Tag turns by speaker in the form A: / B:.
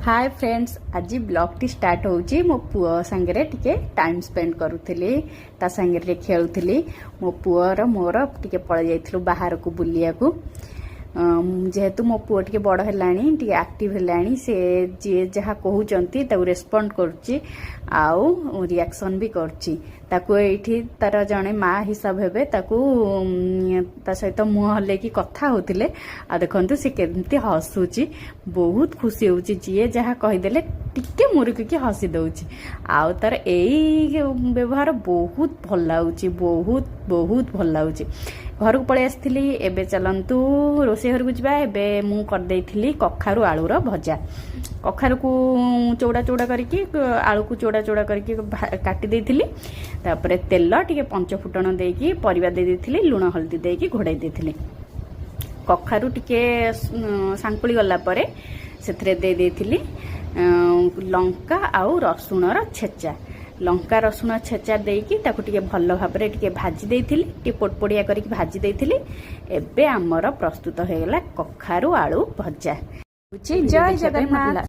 A: Hi friends, आज blog T start होची मो पुओ संगे टिके टाइम स्पेंड करूथली ता संगे खेलुथली। मो पुओर मोर टिके पळ जाइथलु बाहर को बुलिया को। जेहेतु मो पुओ टिके बड़ हेलाणी टिके एक्टिव हेलाणी से जे जहा कहउचंती ताऊ रेस्पोंड करची आउ रिएक्शन भी करची। ताको एठी तार जणे माँ हिसाब हेबे ताको ता सहित मुह हले की कथा होतिले आ देखंतु से केमती हसुची, बहुत खुशी होची। जे जहा कहि देले टिके मुरुकी की हसी दउची आउ तार एई व्यवहार बहुत भल लाଗୁची, बहुत बहुत भल लाଗୁची। घर को पळे आसथिली एबे चलंतु रोसे घर को जिबा। एबे मु कर देइथिली कखारु आलूर भजा। कखारु को चौड़ा चौड़ा करके आलू को चौड़ा चौड़ा करके काटी देइथिली। तापरे तेल टिके पंच फुटण देकी परिबा दे देइथिली, लुण हल्दी देकी घोड़ाई देइथिली। कखारु टिके सांकुली गला परे सेथरे दे देइथिली लंका आउ रसुणर छेचा। लंका रसुण छेचा देकी ताकू टिके भल भाबरे टिके भाजी देइथिली, टिके पोटपोडिया करके भाजी देइथिली। एबे हमर प्रस्तुत हो गेला कखारु आलू भजा। जय जगन्नाथ।